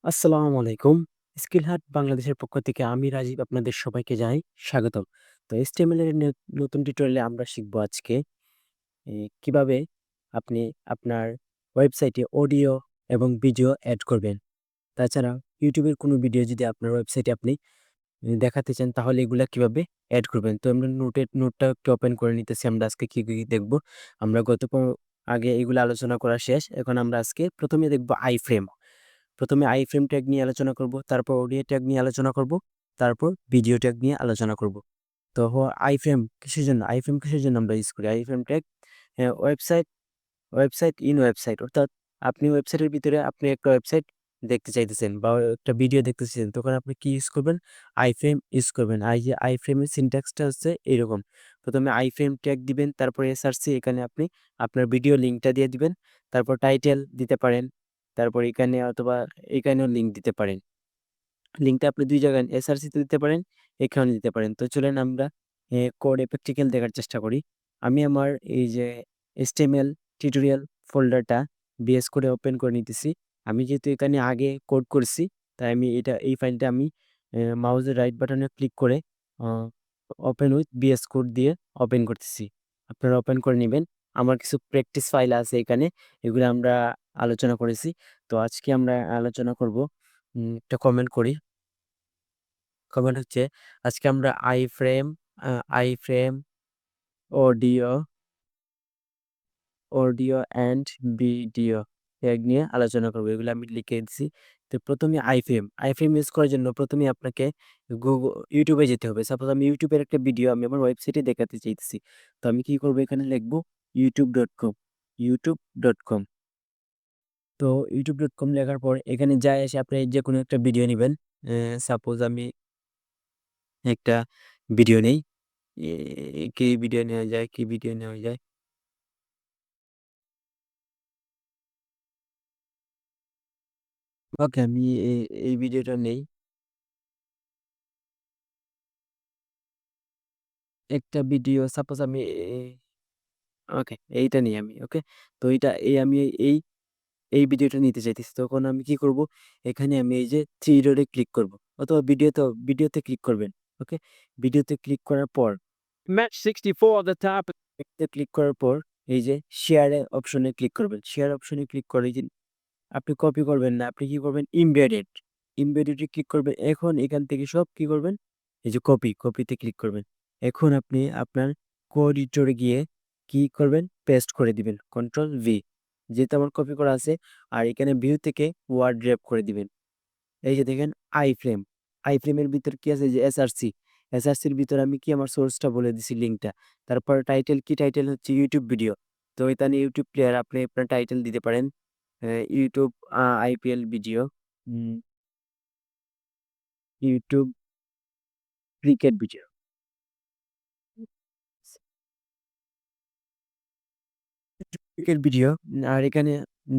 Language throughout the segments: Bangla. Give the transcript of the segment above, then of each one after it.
আসসালামু আলাইকুম। স্কিল হাট বাংলাদেশের পক্ষ থেকে আমি রাজীব আপনাদের সবাইকে জানাই স্বাগতম। তো HTML এর নতুন টিউটোরিয়ালে আমরা শিখব আজকে কিভাবে আপনি আপনার ওয়েবসাইটে অডিও এবং ভিডিও এড করবেন। তাছাড়া YouTube এর কোনো ভিডিও যদি আপনার ওয়েবসাইটে আপনি দেখাতে চান তাহলে এগুলা কিভাবে এড করবেন। তো আমরা নোটটা একটু ওপেন করে নিতেছি। আমরা আজকে কি দেখব। আমরা আগে এগুলো আলোচনা করা শেষ। এখন আমরা আজকে ১ম এ দেখব আইফ্রেম। ১ম এ আইফ্রেম ট্যাগ নিয়ে আলোচনা করব, তারপর অডিও ট্যাগ নিয়ে আলোচনা করব, তারপর ভিডিও ট্যাগ নিয়ে আলোচনা করব। তো আইফ্রেম কিসের জন্য? আইফ্রেম কিসের জন্য আমরা ইউজ করি? আইফ্রেম ট্যাগ ওয়েবসাইট ওয়েবসাইট অর্থাৎ আপনি ওয়েবসাইটের ভিতরে আপনি একটা ওয়েবসাইট দেখতে চাইতেছেন বা একটা ভিডিও দেখতে চাইছেন, তখন আপনি কি ইউজ করবেন? আইফ্রেম ইউজ করবেন। যে আইফ্রেমের সিনট্যাক্সটা হচ্ছে এরকম। ১ম এ আইফ্রেম ট্যাগ দিবেন, তারপরে এসআরসি এখানে আপনি আপনার ভিডিও লিঙ্কটা দিয়ে দিবেন। তারপর টাইটেল দিতে পারেন। তারপর এখানে অথবা এখানেও লিঙ্ক দিতে পারেন। লিঙ্কটা আপনি ২ জায়গায় এসআরসি তে দিতে পারেন, এখানেও দিতে পারেন। তো চলেন আমরা কোডে প্র্যাকটিক্যাল দেখার চেষ্টা করি। আমি আমার এই যে HTML টিউটোরিয়াল ফোল্ডারটা VS Code এ ওপেন করে নিতেছি। আমি যেহেতু এখানে আগে কোড করছি, তাই আমি এই ফাইলটা আমি মাউসের রাইট বাটনে ক্লিক করে আ ওপেন উইথ VS Code দিয়ে ওপেন করতেছি। আপনারা ওপেন করে নিবেন। আমার কিছু প্র্যাকটিস ফাইল আছে এখানে, এগুলো আমরা আলোচনা করেছি। তো আজকে আমরা আলোচনা করব একটা কমেন্ট করি। কমেন্ট হচ্ছে আজকে আমরা আ iframe audio, audio and video tag নিয়ে আলোচনা করব। এগুলো আমি লিখে দিছি। তো ১ম এ আইফ্রেম ইউজ করার জন্য ১ম এই আপনাকে YouTube এ যেতে হবে। সাপোজ আমি YouTube এর একটা ভিডিও আমি আমার ওয়েবসাইটে দেখাতে চাইতেছি। তো আমি কি করব? এখানে লিখব youtube.com youtube.com তো youtube.com লেখার পর এখানে এসে আপনি যেকোনো একটা ভিডিও নিবেন। সাপোজ আমি একটা ভিডিও নেই। কি ভিডিও নেওয়া যায়, কি ভিডিও নেওয়া যায়? ওকে আমি এই ভিডিওটা নেই। একটা ভিডিও সাপোজ আমি ওকে এইটা নেই আমি। ওকে। তো আমি এই, এই ভিডিওটা নিতে চাইতেছি। তখন আমি কি করব? এখানে আমি এই যে 3 ডটে ক্লিক করব। অথবা ভিডিওতে ক্লিক করবেন। ওকে। ভিডিওতে ক্লিক করার পর ম্যাচ 64 at the top এতে ক্লিক করার পর এই যে শেয়ার এ অপশনে ক্লিক করবেন। শেয়ার অপশনে ক্লিক করে এই যে আপনি কপি করবেন না। আপনি কি করবেন? এমবেডেড। এমবেডেড এ ক্লিক করবেন। এখন এখান থেকে সব কি করবেন? এই যে কপিতে ক্লিক করবেন। এখন আপনি আপনার কোড এডিটরে গিয়ে কি করবেন? পেস্ট করে দিবেন। Control V. যেহেতু আমার কপি করা আছে আর এখানে ভিউ থেকে ওয়ার্ড ড্র্যাগ করে দিবেন। এই যে দেখেন আইফ্রেম। আইফ্রেমের ভিতর কি আছে? যে এসআরসি। এসআরসির ভিতরে আমি কি আমার সোর্সটা বলে দিছি লিঙ্কটা। তারপর টাইটেল কি? টাইটেল হচ্ছে YouTube ভিডিও। তো এখানে YouTube প্লেয়ার আপনি আপনার টাইটেল দিতে পারেন। YouTube IPL video, um YouTube cricket video. Cricket video আর এখানে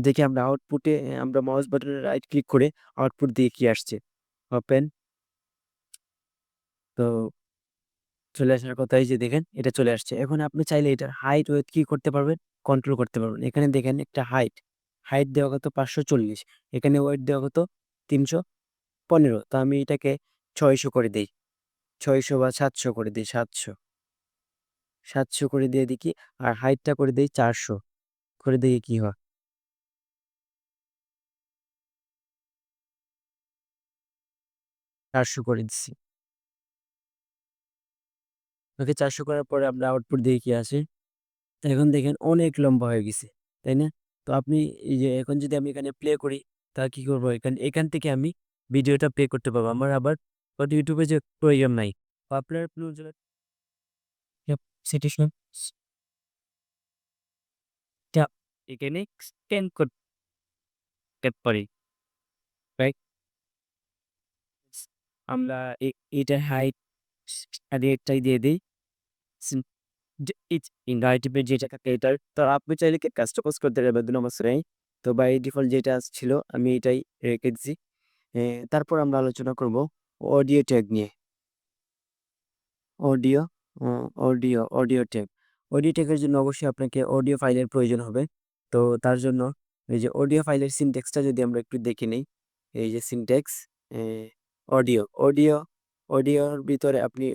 দেখি আমরা আউটপুটে আমরা মাউস বাটনে রাইট ক্লিক করে আউটপুট দিয়ে কি আসছে। ওপেন তো চলে আসার কথা এই যে দেখেন এটা চলে আসছে। এখন আপনি চাইলে এটার হাইট উইডথ কি করতে পারবেন? কন্ট্রোল করতে পারবেন। এখানে দেখেন একটা হাইট দেওয়া কত ৫৪০। এখানে ওয়েট দেওয়া কত ৩১৫। তো আমি এটাকে ৬০০ করে দেই। ৬০০ বা ৭০০ করে দেই ৭০০ করে দিয়ে দেখি আর হাইটটা করে দেই ৪০০ করে দেখি কি হয়। ৪০০ করে দিচ্ছি। ওকে ৪০০ করার পরে আমরা আউটপুট দেখি কি আসে। তো এখন দেখেন অনেক লম্বা হয়ে গেছে। তাই না? তো আপনি এই যে এখন যদি আমি এখানে প্লে করি, তা কি করব? এখান থেকে আমি ভিডিওটা প্লে করতে পারবো। আমার আবার YouTube এ যে প্রয়োজন নাই। আপনার প্রয়োজনে সিটেশন টা এখানে স্ক্যান করতে পারি। রাইট? আমরা এটার হাইট আর এটাই দিয়ে দেই। সিম যে ইচ ইনভাইটেবল যেটা থাকে এটার তো আপনি চাইলে কি কাস্টমাইজ করতে পারবেন ২ নম্বর শ্রেণী। তো বাই ডিফল্ট যেটা ছিল আমি এটাই রেখে দিছি। তারপর আমরা আলোচনা করব অডিও ট্যাগ নিয়ে। অডিও অ অডিও ট্যাগ। অডিও ট্যাগের জন্য অবশ্যই আপনাকে অডিও ফাইলের প্রয়োজন হবে। তো তার জন্য এই যে অডিও ফাইলের সিনট্যাক্সটা যদি আমরা একটু দেখে নেই। এই যে সিনট্যাক্স, অডিও, অডিওর ভিতরে আপনি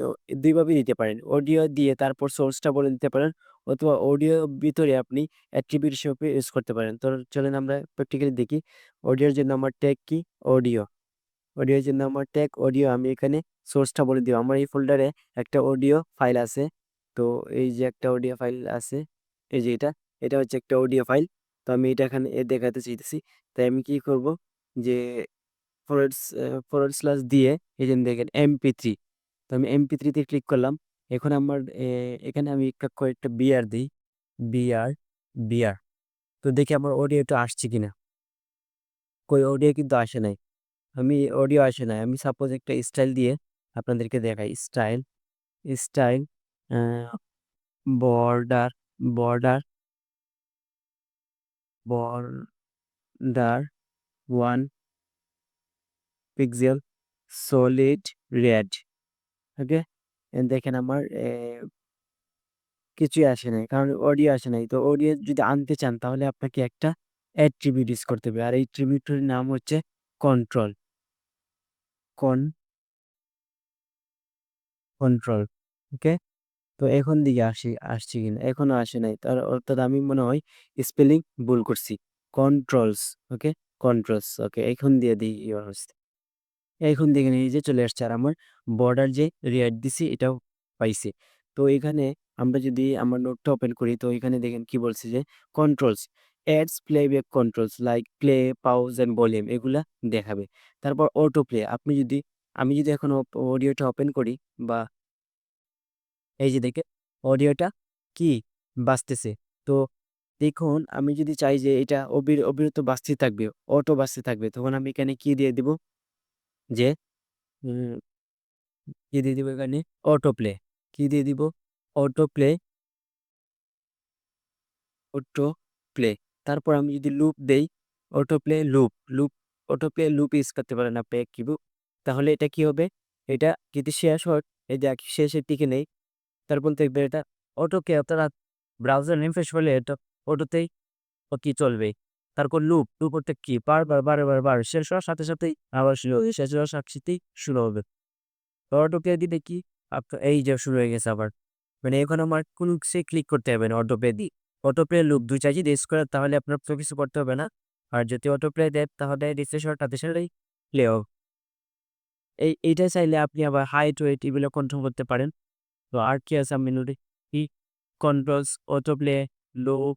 ২ ভাবেই দিতে পারেন। অডিও দিয়ে তারপর সোর্সটা বলে দিতে পারেন, অথবা অডিওর ভিতরে আপনি অ্যাট্রিবিউট হিসেবে ইউজ করতে পারেন। তো চলেন আমরা প্র্যাকটিক্যালি দেখি। অডিওর জন্য আমার ট্যাগ কি? অডিও। অডিওর জন্য আমার ট্যাগ অডিও। আমি এখানে সোর্সটা বলে দিব। আমার এই ফোল্ডারে একটা অডিও ফাইল আছে। তো এই যে একটা অডিও ফাইল আছে, এই যে এটা হচ্ছে একটা অডিও ফাইল। তো আমি এটা এখানে দেখাতে চাইতেছি। তাই আমি কি করব, যে ফরওয়ার্ড স্ল্যাশ দিয়ে এই যে দেখেন MP3। তো আমি MP3 তে ক্লিক করলাম। এখন আমার এখানে আমি কয়েকটা বিআর দিই। BR, BR. তো দেখি আমার অডিওটা আসছে কিনা। কই অডিও কিন্তু আসে নাই। অডিও আসে নাই। আমি সাপোজ একটা স্টাইল দিয়ে আপনাদেরকে দেখাই। Style, style, uh border, border, border 1 pixel, solid red. Okay? দেখেন আমার কিছুই আসে নাই। কারণ অডিও আসে নাই। তো অডিও যদি আনতে চান তাহলে আপনাকে একটা অ্যাট্রিবিউট ইউজ করতে হবে। আর এই অ্যাট্রিবিউটের নাম হচ্ছে কন্ট্রোল। কন কন্ট্রোল। ওকে? তো এখন দিকে আসছে কিনা? এখনো আসে নাই। অর্থাৎ আমি মনে হয় স্পেলিং ভুল করছি। কন্ট্রোলস, ওকে? কন্ট্রোলস, ওকে। এখন দিয়ে দিই এখন দেখেন এই যে চলে আসছে। আর আমার বর্ডার যে রেড দিছি এটাও পাইছি। তো এখানে আমরা যদি আমার নোটটা ওপেন করি, তো এখানে দেখেন কি বলছে, যে controls adds playback controls like play, pause and volume এগুলা দেখাবে। তারপর অটো প্লে, আমি যদি এখন অডিওটা ওপেন করি, বা এই যে দেখে অডিওটা কি বাজতেছে। তো দেখুন আমি যদি চাই যে এটা অবিরত বাজতে থাকবে, অটো বাজতে থাকবে, তখন আমি এখানে কি দিয়ে দিব, যে উম কি দিয়ে দিব এখানে? Auto play. কি দিয়ে দিব? Auto play, auto play. তারপর আমি যদি লুপ দেই, auto play loop, auto play loop use করতে পারেন আপনি এক কিবু। তাহলে এটা কি হবে? এটা যদি শেষ হয়, এই যে শেষের দিকে নেই, তারপর দেখবেন এটা অটোকে আপনারা ব্রাউজার রিফ্রেশ করলে এটা অটোতেই কি চলবে। তারপর লুপ হচ্ছে কি? বারবার, বারে, বার শেষ হওয়ার সাথে সাথেই আবার শুরু হবে, শেষ হওয়ার সাথে সাথেই শুরু হবে। অটোপে দিলে কি এই যে শুরু হয়ে গেছে আবার। মানে এখন আমার কোনো কিছুই ক্লিক করতে হবে না অটোপে দি। অটোপে লুপ ২ টা যদি ইউজ করেন তাহলে আপনার তো কিছু করতে হবে না। আর যদি অটোপ্লে দেন তাহলে রিফ্রেশ হওয়ার সাথে সাথেই প্লে হবে। এইটা চাইলে আপনি আবার হাইট, ওয়েট এগুলো কন্ট্রোল করতে পারেন। তো আর কি আছে মেনুতে? কি controls, autoplay, loop,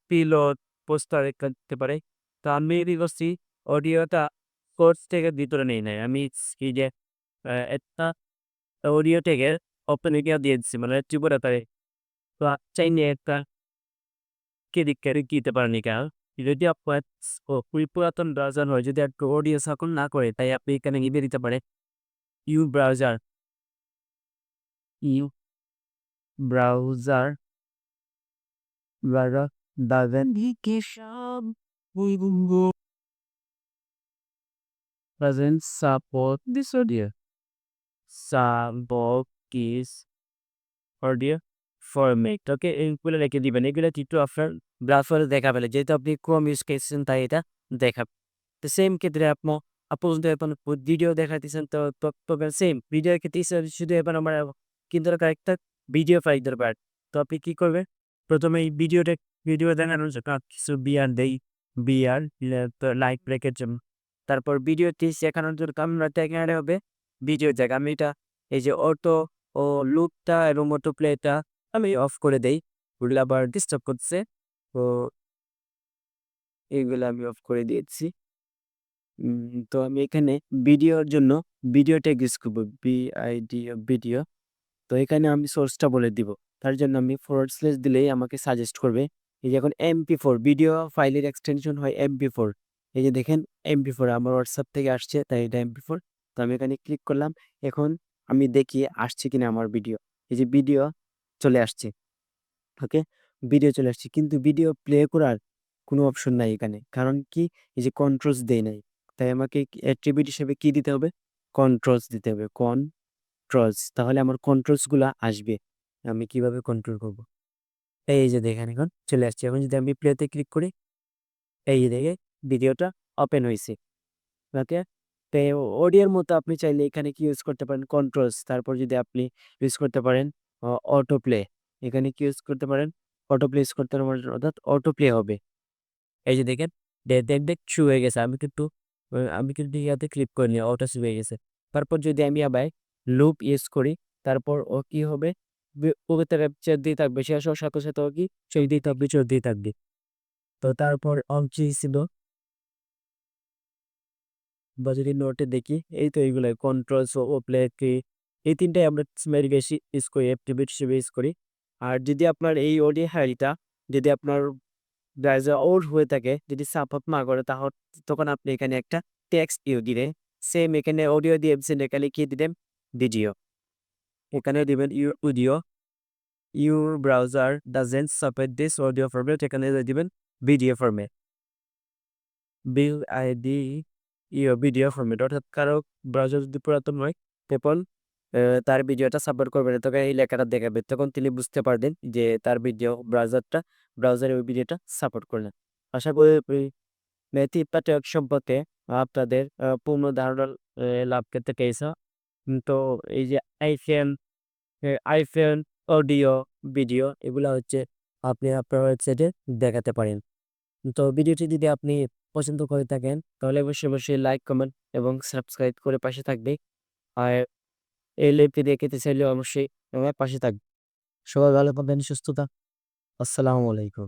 pilot, poster করতে পারে। তো আমি কি করছি, অডিওটা সোর্স থেকে ভিতরে নেই নাই। আমি এই যে একটা অডিও থেকে ওপেন এরিয়া দিয়ে দিচ্ছি, মানে ত্রিপুরাটারে। তো চাইলে একটা ক্যারেক্টারে দিতে পারেন এখানে। যদি আপনার খুবই পুরাতন ব্রাউজার হয়, যদি একটু অডিও সাপোর্ট না করে, তাই আপনি এখানে লিখে দিতে পারেন you browser, you browser browser doesn't support this audio. Support is audio format. Okay? এগুলো রেখে দিবেন। এগুলো কিন্তু আপনার ব্রাউজারে দেখাবে না। যেহেতু আপনি ক্রোম ইউজ করছেন তাই এটা দেখাবে। তো সেম ক্ষেত্রে আপনি যদি এখন ভিডিও দেখাইতেছেন, তো সেম ভিডিও ক্ষেত্রে শুধু এখন আমার কিন্তু একটা ভিডিও ফাইল দরকার। তো আপনি কি করবেন? ১ম এই ভিডিও দেখানোর জন্য কিছু বিআর দেই। বিআর তো লাইক ব্রেকের জন্য। তারপর ভিডিওটি শেখানোর জন্য আমরা এখানে হবে ভিডিও জায়গা। আমি এটা এই যে অটো ও লুপটা এবং অটো প্লেটা আমি অফ করে দেই। ওগুলো আবার ডিস্টার্ব করছে। তো এগুলো আমি অফ করে দিয়েছি। তো আমি এখানে ভিডিওর জন্য ভিডিও ট্যাগ ইউজ করব। Video, video. তো এখানে আমি সোর্সটা বলে দিব। তার জন্য আমি ফরওয়ার্ড স্ল্যাশ দিলেই আমাকে সাজেস্ট করবে। এই যে এখন MP4 ভিডিও ফাইলের এক্সটেনশন হয় MP4। এই যে দেখেন MP4 আমার WhatsApp থেকে আসছে, তাই এটা MP4। তো আমি এখানে ক্লিক করলাম। এখন আমি দেখি আসছে কিনা আমার ভিডিও। এই যে ভিডিও চলে আসছে। ওকে? ভিডিও চলে আসছে। কিন্তু ভিডিও প্লে করার কোনো অপশন নাই এখানে। কারণ কি? এই যে কন্ট্রোলস দেই নাই। তাই আমাকে অ্যাট্রিবিউট হিসেবে কি দিতে হবে? কন্ট্রোলস দিতে হবে। কন্ট্রোলস। তাহলে আমার কন্ট্রোলস গুলা আসবে। আমি কিভাবে কন্ট্রোল করব? এই যে দেখেন এখন চলে আসছে। এখন যদি আমি প্লেতে ক্লিক করি, এই যে দেখে ভিডিওটা ওপেন হইছে। ওকে? তো অডিওর মতো আপনি চাইলে এখানে কি ইউজ করতে পারেন কন্ট্রোলস, তারপর যদি আপনি ইউজ করতে পারেন অটো প্লে। এখানে কি ইউজ করতে পারেন? অটো প্লে ইউজ করতে পারেন অর্থাৎ অটো প্লে হবে। এই যে দেখেন দেখ শু হয়ে গেছে। আমি কিন্তু ইয়াতে ক্লিক করিনি, অটো শু হয়ে গেছে। তারপর যদি আমি আবার লুপ ইউজ করি, তারপর ও কি হবে? কবিতাটা চলতেই থাকবে। শেষ হওয়ার সাথে, সাথে ও কি চলতেই থাকবে। তো তারপর অংশে ছিল বা যদি নোটে দেখি, এই তো এইগুলাই কন্ট্রোলস ও প্লে কি, এই ৩ টাই আমরা ভেরি বেশি ইউজ করি, অ্যাট্রিবিউট হিসেবে ইউজ করি। আর যদি আপনার এই অডিও ফাইলটা যদি আপনার ব্রাউজার ওল্ড হয়ে থাকে, যদি সাপোর্ট না করে তখন আপনি এখানে একটা টেক্সট দিলে সেম এখানে অডিও দিয়েছেন, এখানে কি দিবেন? ভিডিও। এখানে দিবেন your audio, your browser doesn't support this audio format, এখানে দিবেন ভিডিও ফরম্যাট। বিল আইডি ভিডিও ফরম্যাট, অর্থাৎ কারো ব্রাউজার যদি পুরাতন হয় তখন তার ভিডিওটা সাপোর্ট করবে না। তখন এই লেখাটা দেখাবে। তখন তিনি বুঝতে পারবেন যে তার ব্রাউজারে ওই ভিডিওটা সাপোর্ট করে না। আশা করি নেতিবাচক সম্পর্কে আপনাদের পূর্ণ ধারণা লাভ করতে পেরেছ। তো এই যে আইফোন অডিও, ভিডিও এগুলা হচ্ছে আপনি আপনার ওয়েবসাইটে দেখাতে পারেন। তো ভিডিওটি যদি আপনি পছন্দ করে থাকেন তাহলে অবশ্যই লাইক, কমেন্ট এবং সাবস্ক্রাইব করে পাশে থাকবে। আর এই লাইভটি দেখতে চাইলে অবশ্যই আমার পাশে থাকবে। সবাই ভালো থাকবেন, সুস্থ আসসালামু আলাইকুম।